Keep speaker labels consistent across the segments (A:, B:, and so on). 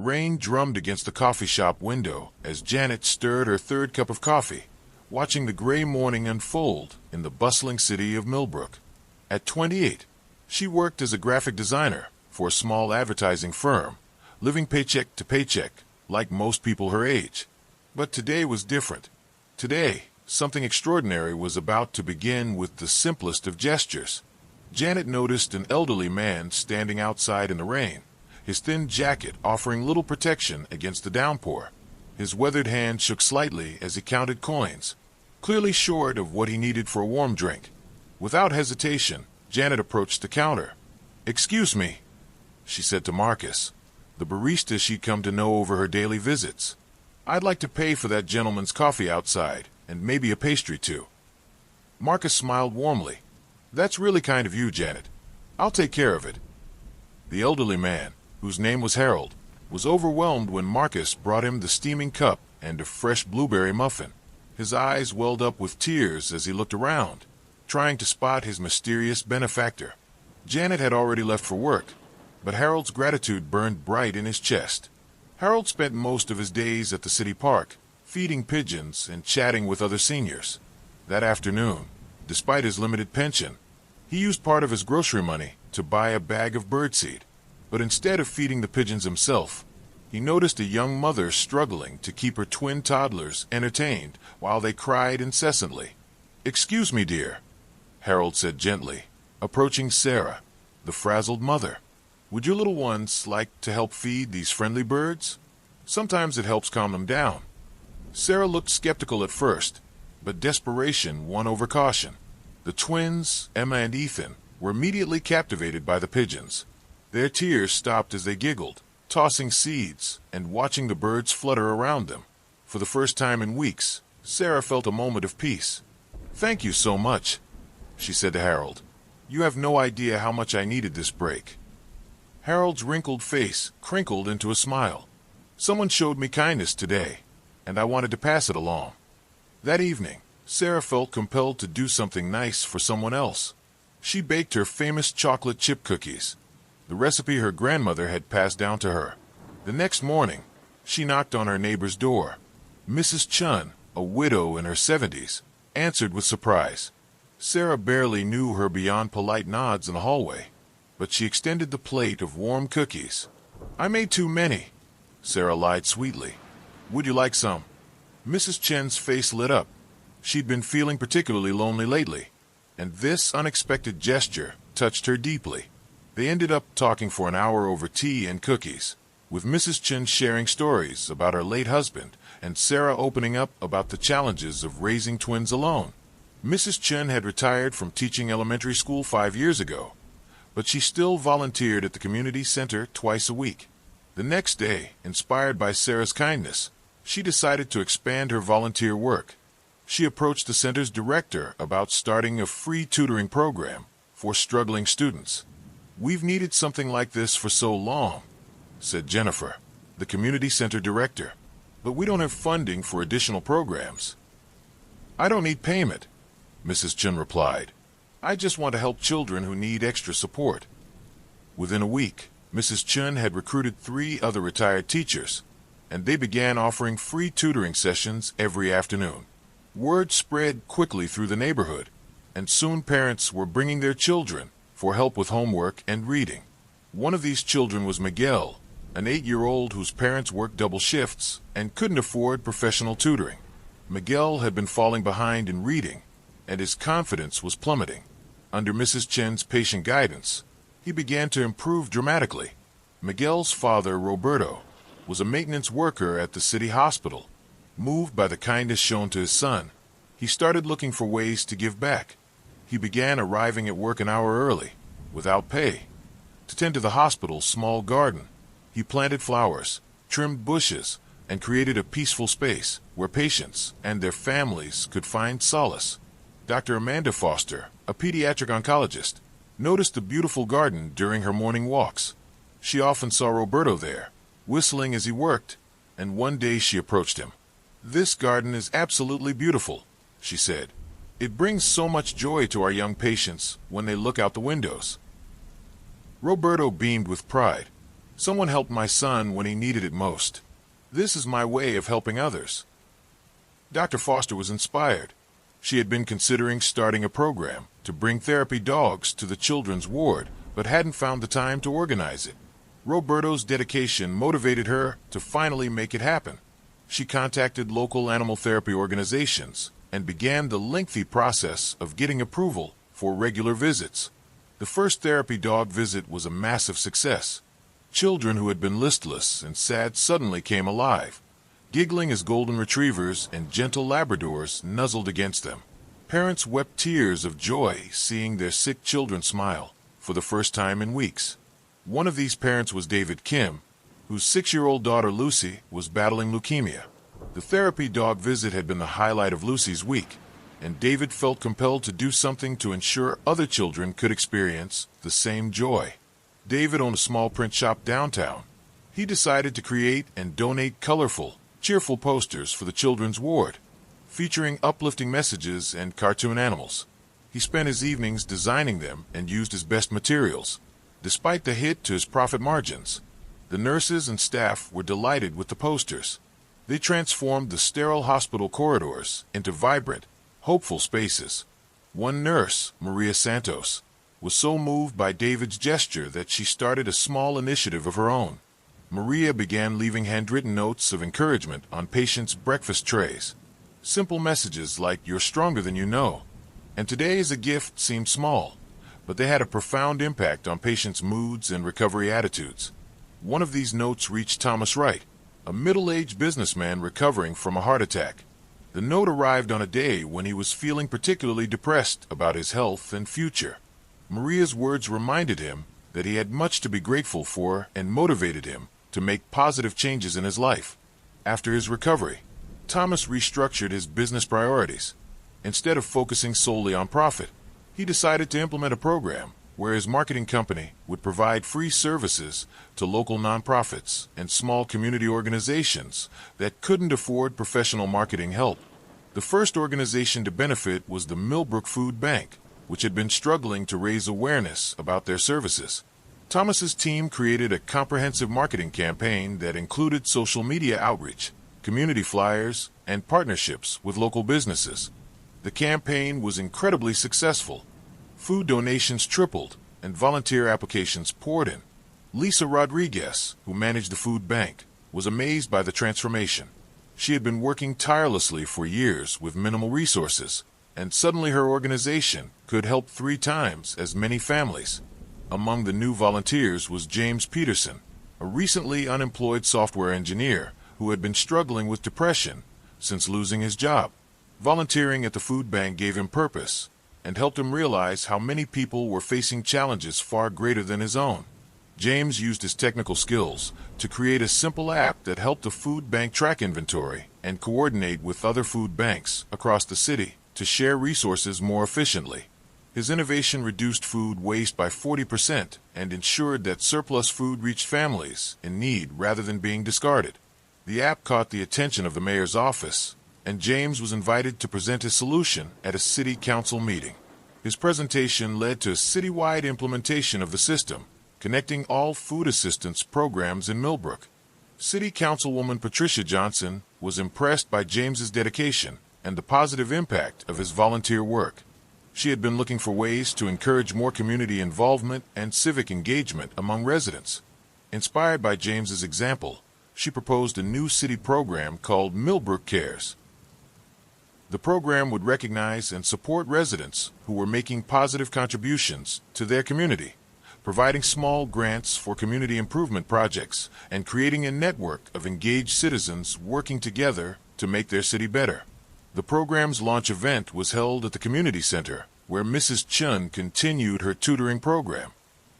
A: rain drummed against the coffee shop window as Janet stirred her third cup of coffee, watching the gray morning unfold in the bustling city of Millbrook. At 28, she worked as a graphic designer for a small advertising firm, living paycheck to paycheck like most people her age. But today was different. Today, something extraordinary was about to begin with the simplest of gestures. Janet noticed an elderly man standing outside in the rain, his thin jacket offering little protection against the downpour. His weathered hand shook slightly as he counted coins, clearly short of what he needed for a warm drink. Without hesitation, Janet approached the counter. "Excuse me," she said to Marcus, the barista she'd come to know over her daily visits. "I'd like to pay for that gentleman's coffee outside, and maybe a pastry too." Marcus smiled warmly. "That's really kind of you, Janet. I'll take care of it." The elderly man, whose name was Harold, was overwhelmed when Marcus brought him the steaming cup and a fresh blueberry muffin. His eyes welled up with tears as he looked around, trying to spot his mysterious benefactor. Janet had already left for work, but Harold's gratitude burned bright in his chest. Harold spent most of his days at the city park, feeding pigeons and chatting with other seniors. That afternoon, despite his limited pension, he used part of his grocery money to buy a bag of birdseed. But instead of feeding the pigeons himself, he noticed a young mother struggling to keep her twin toddlers entertained while they cried incessantly. "Excuse me, dear," Harold said gently, approaching Sarah, the frazzled mother. "Would your little ones like to help feed these friendly birds? Sometimes it helps calm them down." Sarah looked skeptical at first, but desperation won over caution. The twins, Emma and Ethan, were immediately captivated by the pigeons. Their tears stopped as they giggled, tossing seeds and watching the birds flutter around them. For the first time in weeks, Sarah felt a moment of peace. "Thank you so much," she said to Harold. "You have no idea how much I needed this break." Harold's wrinkled face crinkled into a smile. "Someone showed me kindness today, and I wanted to pass it along." That evening, Sarah felt compelled to do something nice for someone else. She baked her famous chocolate chip cookies, the recipe her grandmother had passed down to her. The next morning, she knocked on her neighbor's door. Mrs. Chun, a widow in her 70s, answered with surprise. Sarah barely knew her beyond polite nods in the hallway, but she extended the plate of warm cookies. "I made too many," Sarah lied sweetly. "Would you like some?" Mrs. Chen's face lit up. She'd been feeling particularly lonely lately, and this unexpected gesture touched her deeply. They ended up talking for an hour over tea and cookies, with Mrs. Chen sharing stories about her late husband and Sarah opening up about the challenges of raising twins alone. Mrs. Chen had retired from teaching elementary school 5 years ago, but she still volunteered at the community center twice a week. The next day, inspired by Sarah's kindness, she decided to expand her volunteer work. She approached the center's director about starting a free tutoring program for struggling students. "We've needed something like this for so long," said Jennifer, the community center director, "but we don't have funding for additional programs." "I don't need payment," Mrs. Chen replied. "I just want to help children who need extra support." Within a week, Mrs. Chen had recruited 3 other retired teachers, and they began offering free tutoring sessions every afternoon. Word spread quickly through the neighborhood, and soon parents were bringing their children for help with homework and reading. One of these children was Miguel, an 8-year-old whose parents worked double shifts and couldn't afford professional tutoring. Miguel had been falling behind in reading, and his confidence was plummeting. Under Mrs. Chen's patient guidance, he began to improve dramatically. Miguel's father, Roberto, was a maintenance worker at the city hospital. Moved by the kindness shown to his son, he started looking for ways to give back. He began arriving at work an hour early, without pay, to tend to the hospital's small garden. He planted flowers, trimmed bushes, and created a peaceful space where patients and their families could find solace. Dr. Amanda Foster, a pediatric oncologist, noticed the beautiful garden during her morning walks. She often saw Roberto there, whistling as he worked, and one day she approached him. "This garden is absolutely beautiful," she said. "It brings so much joy to our young patients when they look out the windows." Roberto beamed with pride. Someone helped my son when he needed it most. This is my way of helping others." Dr. Foster was inspired. She had been considering starting a program to bring therapy dogs to the children's ward, but hadn't found the time to organize it. Roberto's dedication motivated her to finally make it happen. She contacted local animal therapy organizations and began the lengthy process of getting approval for regular visits. The first therapy dog visit was a massive success. Children who had been listless and sad suddenly came alive, giggling as golden retrievers and gentle Labradors nuzzled against them. Parents wept tears of joy seeing their sick children smile for the first time in weeks. One of these parents was David Kim, whose 6-year-old daughter Lucy was battling leukemia. The therapy dog visit had been the highlight of Lucy's week, and David felt compelled to do something to ensure other children could experience the same joy. David owned a small print shop downtown. He decided to create and donate colorful, cheerful posters for the children's ward, featuring uplifting messages and cartoon animals. He spent his evenings designing them and used his best materials. Despite the hit to his profit margins, the nurses and staff were delighted with the posters. They transformed the sterile hospital corridors into vibrant, hopeful spaces. One nurse, Maria Santos, was so moved by David's gesture that she started a small initiative of her own. Maria began leaving handwritten notes of encouragement on patients' breakfast trays. Simple messages like, "You're stronger than you know," and "Today is a gift" seemed small, but they had a profound impact on patients' moods and recovery attitudes. One of these notes reached Thomas Wright, a middle-aged businessman recovering from a heart attack. The note arrived on a day when he was feeling particularly depressed about his health and future. Maria's words reminded him that he had much to be grateful for and motivated him to make positive changes in his life. After his recovery, Thomas restructured his business priorities. Instead of focusing solely on profit, he decided to implement a program where his marketing company would provide free services to local nonprofits and small community organizations that couldn't afford professional marketing help. The first organization to benefit was the Millbrook Food Bank, which had been struggling to raise awareness about their services. Thomas's team created a comprehensive marketing campaign that included social media outreach, community flyers, and partnerships with local businesses. The campaign was incredibly successful. Food donations tripled, and volunteer applications poured in. Lisa Rodriguez, who managed the food bank, was amazed by the transformation. She had been working tirelessly for years with minimal resources, and suddenly her organization could help 3 times as many families. Among the new volunteers was James Peterson, a recently unemployed software engineer who had been struggling with depression since losing his job. Volunteering at the food bank gave him purpose and helped him realize how many people were facing challenges far greater than his own. James used his technical skills to create a simple app that helped the food bank track inventory and coordinate with other food banks across the city to share resources more efficiently. His innovation reduced food waste by 40% and ensured that surplus food reached families in need rather than being discarded. The app caught the attention of the mayor's office, and James was invited to present his solution at a city council meeting. His presentation led to a citywide implementation of the system, connecting all food assistance programs in Millbrook. City Councilwoman Patricia Johnson was impressed by James's dedication and the positive impact of his volunteer work. She had been looking for ways to encourage more community involvement and civic engagement among residents. Inspired by James's example, she proposed a new city program called Millbrook Cares. The program would recognize and support residents who were making positive contributions to their community, providing small grants for community improvement projects, and creating a network of engaged citizens working together to make their city better. The program's launch event was held at the community center, where Mrs. Chun continued her tutoring program.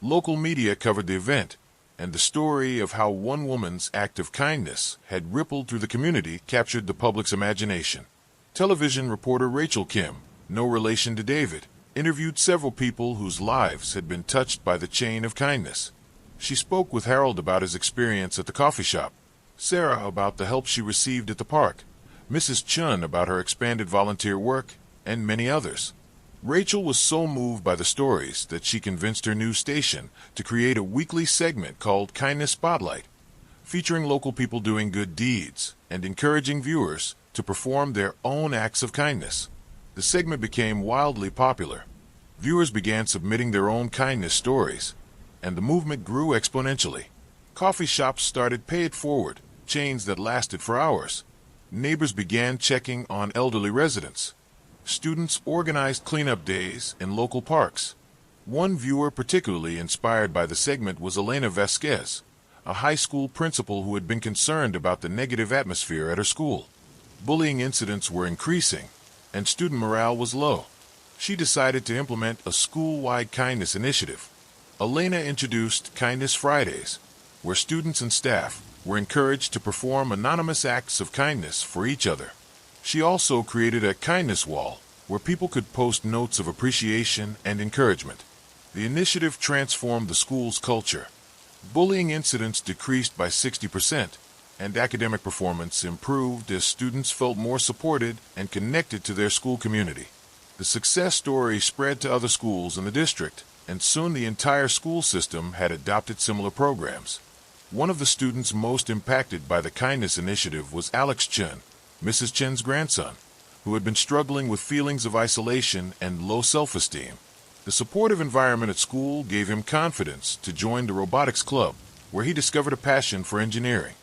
A: Local media covered the event, and the story of how one woman's act of kindness had rippled through the community captured the public's imagination. Television reporter Rachel Kim, no relation to David, interviewed several people whose lives had been touched by the chain of kindness. She spoke with Harold about his experience at the coffee shop, Sarah about the help she received at the park, Mrs. Chun about her expanded volunteer work, and many others. Rachel was so moved by the stories that she convinced her news station to create a weekly segment called Kindness Spotlight, featuring local people doing good deeds and encouraging viewers to perform their own acts of kindness. The segment became wildly popular. Viewers began submitting their own kindness stories, and the movement grew exponentially. Coffee shops started pay it forward, chains that lasted for hours. Neighbors began checking on elderly residents. Students organized cleanup days in local parks. One viewer particularly inspired by the segment was Elena Vasquez, a high school principal who had been concerned about the negative atmosphere at her school. Bullying incidents were increasing, and student morale was low. She decided to implement a school-wide kindness initiative. Elena introduced Kindness Fridays, where students and staff were encouraged to perform anonymous acts of kindness for each other. She also created a kindness wall, where people could post notes of appreciation and encouragement. The initiative transformed the school's culture. Bullying incidents decreased by 60%, and academic performance improved as students felt more supported and connected to their school community. The success story spread to other schools in the district, and soon the entire school system had adopted similar programs. One of the students most impacted by the kindness initiative was Alex Chen, Mrs. Chen's grandson, who had been struggling with feelings of isolation and low self-esteem. The supportive environment at school gave him confidence to join the robotics club, where he discovered a passion for engineering.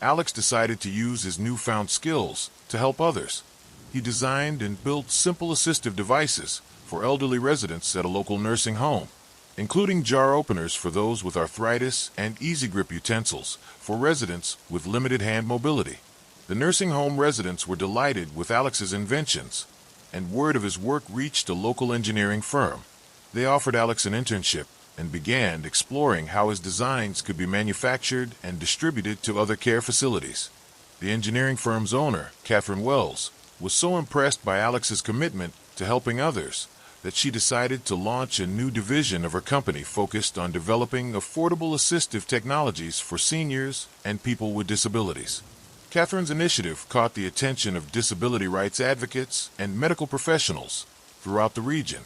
A: Alex decided to use his newfound skills to help others. He designed and built simple assistive devices for elderly residents at a local nursing home, including jar openers for those with arthritis and easy grip utensils for residents with limited hand mobility. The nursing home residents were delighted with Alex's inventions, and word of his work reached a local engineering firm. They offered Alex an internship and began exploring how his designs could be manufactured and distributed to other care facilities. The engineering firm's owner, Catherine Wells, was so impressed by Alex's commitment to helping others that she decided to launch a new division of her company focused on developing affordable assistive technologies for seniors and people with disabilities. Catherine's initiative caught the attention of disability rights advocates and medical professionals throughout the region.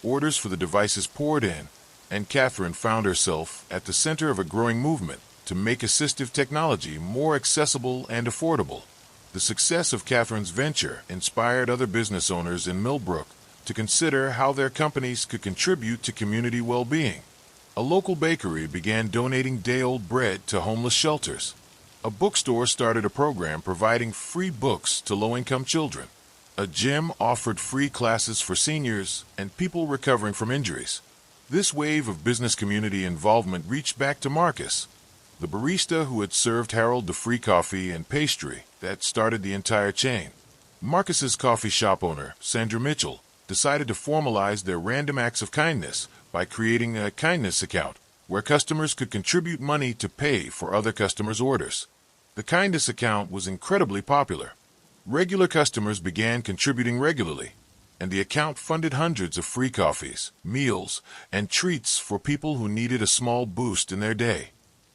A: Orders for the devices poured in, and Catherine found herself at the center of a growing movement to make assistive technology more accessible and affordable. The success of Catherine's venture inspired other business owners in Millbrook to consider how their companies could contribute to community well-being. A local bakery began donating day-old bread to homeless shelters. A bookstore started a program providing free books to low-income children. A gym offered free classes for seniors and people recovering from injuries. This wave of business community involvement reached back to Marcus, the barista who had served Harold the free coffee and pastry that started the entire chain. Marcus's coffee shop owner, Sandra Mitchell, decided to formalize their random acts of kindness by creating a kindness account where customers could contribute money to pay for other customers' orders. The kindness account was incredibly popular. Regular customers began contributing regularly, and the account funded hundreds of free coffees, meals, and treats for people who needed a small boost in their day.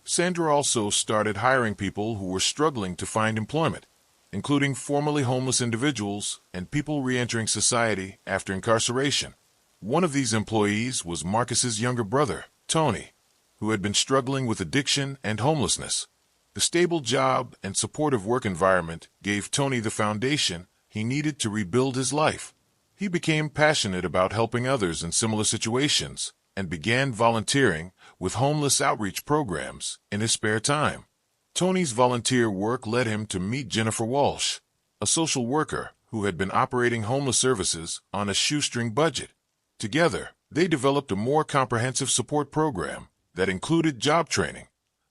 A: Sandra also started hiring people who were struggling to find employment, including formerly homeless individuals and people re-entering society after incarceration. One of these employees was Marcus's younger brother, Tony, who had been struggling with addiction and homelessness. The stable job and supportive work environment gave Tony the foundation he needed to rebuild his life. He became passionate about helping others in similar situations and began volunteering with homeless outreach programs in his spare time. Tony's volunteer work led him to meet Jennifer Walsh, a social worker who had been operating homeless services on a shoestring budget. Together, they developed a more comprehensive support program that included job training,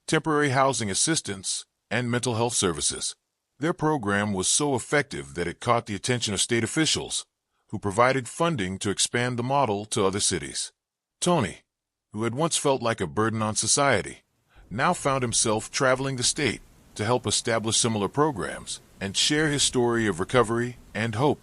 A: temporary housing assistance, and mental health services. Their program was so effective that it caught the attention of state officials, who provided funding to expand the model to other cities. Tony, who had once felt like a burden on society, now found himself traveling the state to help establish similar programs and share his story of recovery and hope.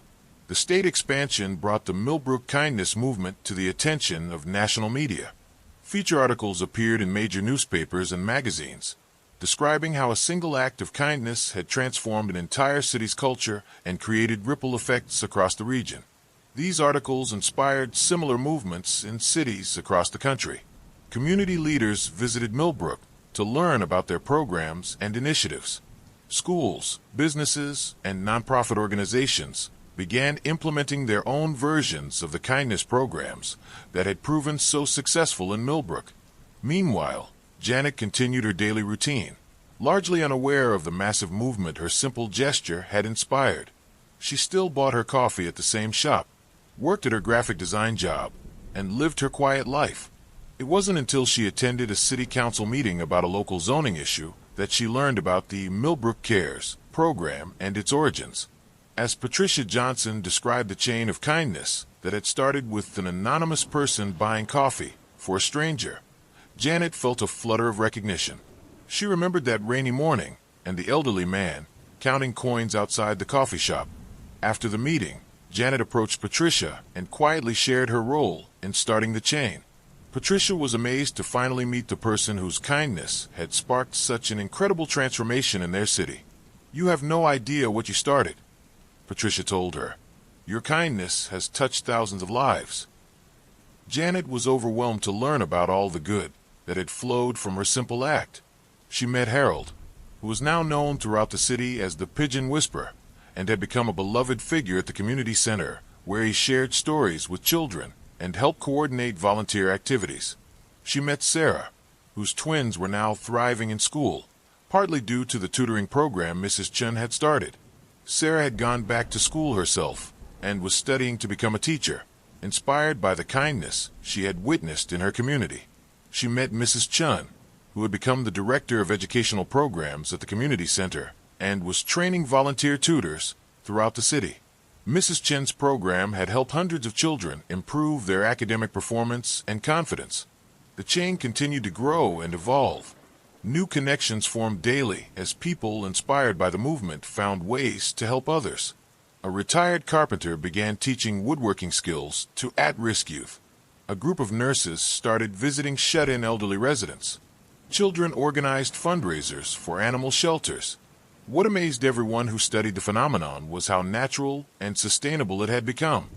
A: The state expansion brought the Millbrook kindness movement to the attention of national media. Feature articles appeared in major newspapers and magazines, describing how a single act of kindness had transformed an entire city's culture and created ripple effects across the region. These articles inspired similar movements in cities across the country. Community leaders visited Millbrook to learn about their programs and initiatives. Schools, businesses, and nonprofit organizations began implementing their own versions of the kindness programs that had proven so successful in Millbrook. Meanwhile, Janet continued her daily routine, largely unaware of the massive movement her simple gesture had inspired. She still bought her coffee at the same shop, worked at her graphic design job, and lived her quiet life. It wasn't until she attended a city council meeting about a local zoning issue that she learned about the Millbrook Cares program and its origins. As Patricia Johnson described the chain of kindness that had started with an anonymous person buying coffee for a stranger, Janet felt a flutter of recognition. She remembered that rainy morning and the elderly man counting coins outside the coffee shop. After the meeting, Janet approached Patricia and quietly shared her role in starting the chain. Patricia was amazed to finally meet the person whose kindness had sparked such an incredible transformation in their city. "You have no idea what you started," Patricia told her. "Your kindness has touched thousands of lives." Janet was overwhelmed to learn about all the good that had flowed from her simple act. She met Harold, who was now known throughout the city as the Pigeon Whisperer, and had become a beloved figure at the community center, where he shared stories with children and helped coordinate volunteer activities. She met Sarah, whose twins were now thriving in school, partly due to the tutoring program Mrs. Chun had started. Sarah had gone back to school herself and was studying to become a teacher, inspired by the kindness she had witnessed in her community. She met Mrs. Chun, who had become the director of educational programs at the community center and was training volunteer tutors throughout the city. Mrs. Chen's program had helped hundreds of children improve their academic performance and confidence. The chain continued to grow and evolve. New connections formed daily as people inspired by the movement found ways to help others. A retired carpenter began teaching woodworking skills to at-risk youth. A group of nurses started visiting shut-in elderly residents. Children organized fundraisers for animal shelters. What amazed everyone who studied the phenomenon was how natural and sustainable it had become.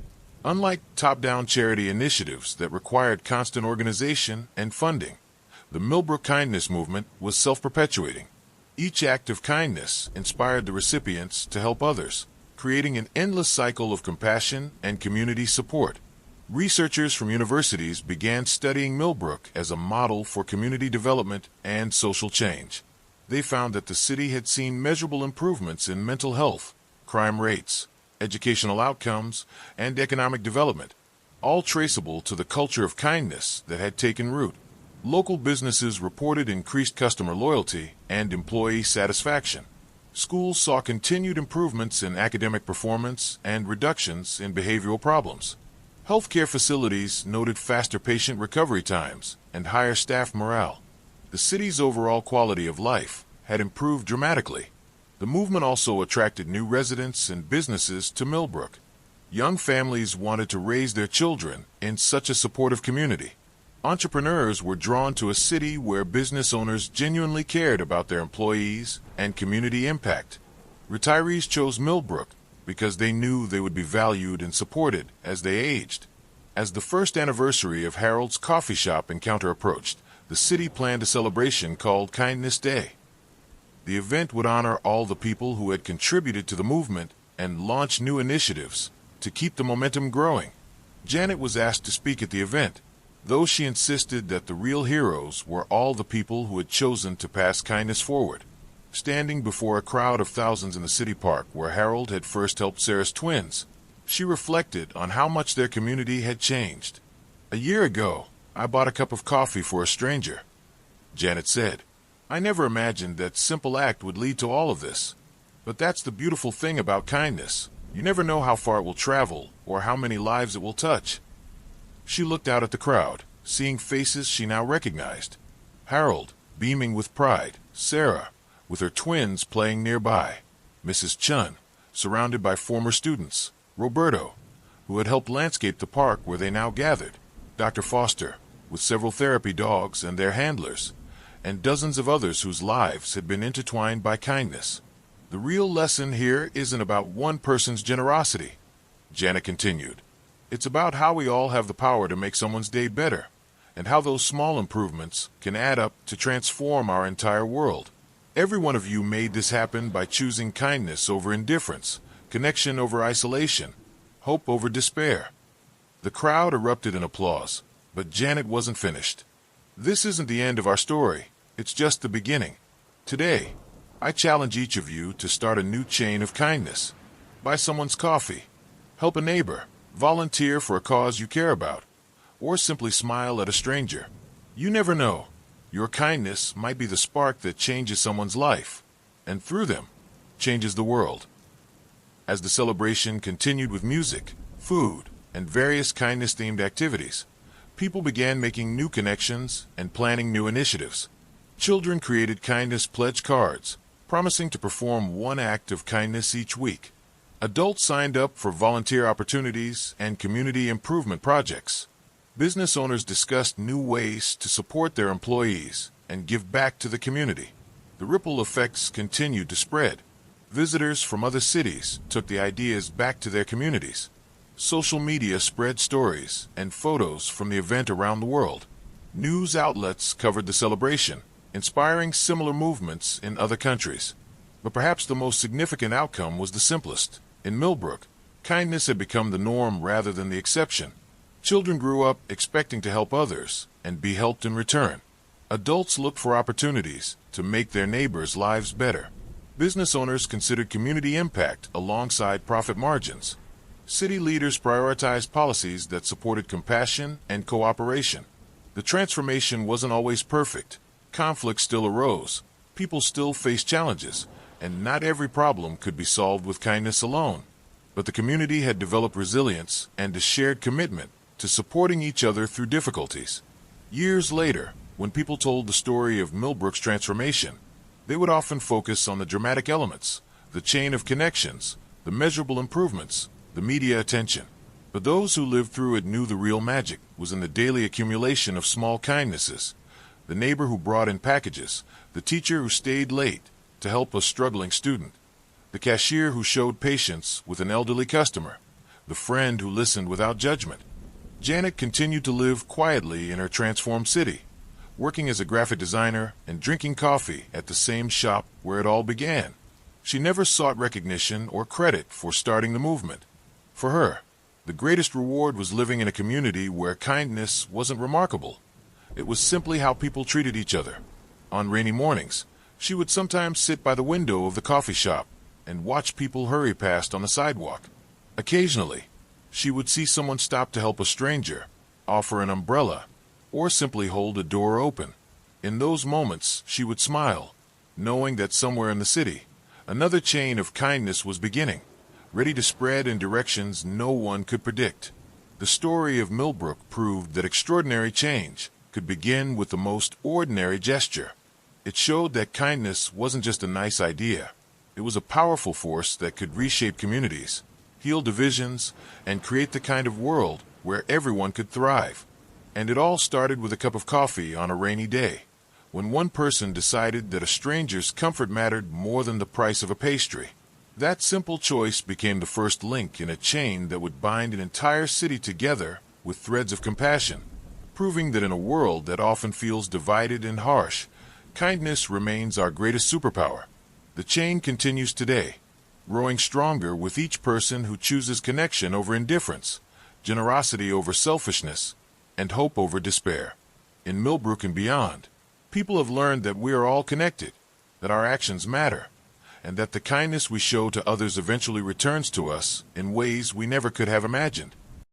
A: Unlike top-down charity initiatives that required constant organization and funding, the Millbrook Kindness movement was self-perpetuating. Each act of kindness inspired the recipients to help others, creating an endless cycle of compassion and community support. Researchers from universities began studying Millbrook as a model for community development and social change. They found that the city had seen measurable improvements in mental health, crime rates, educational outcomes, and economic development, all traceable to the culture of kindness that had taken root. Local businesses reported increased customer loyalty and employee satisfaction. Schools saw continued improvements in academic performance and reductions in behavioral problems. Healthcare facilities noted faster patient recovery times and higher staff morale. The city's overall quality of life had improved dramatically. The movement also attracted new residents and businesses to Millbrook. Young families wanted to raise their children in such a supportive community. Entrepreneurs were drawn to a city where business owners genuinely cared about their employees and community impact. Retirees chose Millbrook because they knew they would be valued and supported as they aged. As the first anniversary of Harold's coffee shop encounter approached, the city planned a celebration called Kindness Day. The event would honor all the people who had contributed to the movement and launch new initiatives to keep the momentum growing. Janet was asked to speak at the event, though she insisted that the real heroes were all the people who had chosen to pass kindness forward. Standing before a crowd of thousands in the city park where Harold had first helped Sarah's twins, she reflected on how much their community had changed. "A year ago, I bought a cup of coffee for a stranger," Janet said. "I never imagined that simple act would lead to all of this. But that's the beautiful thing about kindness. You never know how far it will travel or how many lives it will touch." She looked out at the crowd, seeing faces she now recognized. Harold, beaming with pride, Sarah, with her twins playing nearby, Mrs. Chun, surrounded by former students, Roberto, who had helped landscape the park where they now gathered, Dr. Foster, with several therapy dogs and their handlers, and dozens of others whose lives had been intertwined by kindness. "The real lesson here isn't about one person's generosity," Janet continued. It's about how we all have the power to make someone's day better, and how those small improvements can add up to transform our entire world. Every one of you made this happen by choosing kindness over indifference, connection over isolation, hope over despair. The crowd erupted in applause, but Janet wasn't finished. This isn't the end of our story, it's just the beginning. Today, I challenge each of you to start a new chain of kindness. Buy someone's coffee, help a neighbor, volunteer for a cause you care about, or simply smile at a stranger. You never know. Your kindness might be the spark that changes someone's life, and through them, changes the world. As the celebration continued with music, food, and various kindness-themed activities, people began making new connections and planning new initiatives. Children created kindness pledge cards, promising to perform one act of kindness each week. Adults signed up for volunteer opportunities and community improvement projects. Business owners discussed new ways to support their employees and give back to the community. The ripple effects continued to spread. Visitors from other cities took the ideas back to their communities. Social media spread stories and photos from the event around the world. News outlets covered the celebration, inspiring similar movements in other countries. But perhaps the most significant outcome was the simplest. In Millbrook, kindness had become the norm rather than the exception. Children grew up expecting to help others and be helped in return. Adults looked for opportunities to make their neighbors' lives better. Business owners considered community impact alongside profit margins. City leaders prioritized policies that supported compassion and cooperation. The transformation wasn't always perfect. Conflict still arose. People still faced challenges, and not every problem could be solved with kindness alone. But the community had developed resilience and a shared commitment to supporting each other through difficulties. Years later, when people told the story of Millbrook's transformation, they would often focus on the dramatic elements, the chain of connections, the measurable improvements, the media attention. But those who lived through it knew the real magic was in the daily accumulation of small kindnesses. The neighbor who brought in packages, the teacher who stayed late to help a struggling student, the cashier who showed patience with an elderly customer, the friend who listened without judgment. Janet continued to live quietly in her transformed city, working as a graphic designer and drinking coffee at the same shop where it all began. She never sought recognition or credit for starting the movement. For her, the greatest reward was living in a community where kindness wasn't remarkable. It was simply how people treated each other. On rainy mornings, she would sometimes sit by the window of the coffee shop and watch people hurry past on the sidewalk. Occasionally, she would see someone stop to help a stranger, offer an umbrella, or simply hold a door open. In those moments, she would smile, knowing that somewhere in the city, another chain of kindness was beginning, ready to spread in directions no one could predict. The story of Millbrook proved that extraordinary change could begin with the most ordinary gesture. It showed that kindness wasn't just a nice idea. It was a powerful force that could reshape communities, heal divisions, and create the kind of world where everyone could thrive. And it all started with a cup of coffee on a rainy day, when one person decided that a stranger's comfort mattered more than the price of a pastry. That simple choice became the first link in a chain that would bind an entire city together with threads of compassion, proving that in a world that often feels divided and harsh, kindness remains our greatest superpower. The chain continues today, growing stronger with each person who chooses connection over indifference, generosity over selfishness, and hope over despair. In Millbrook and beyond, people have learned that we are all connected, that our actions matter, and that the kindness we show to others eventually returns to us in ways we never could have imagined.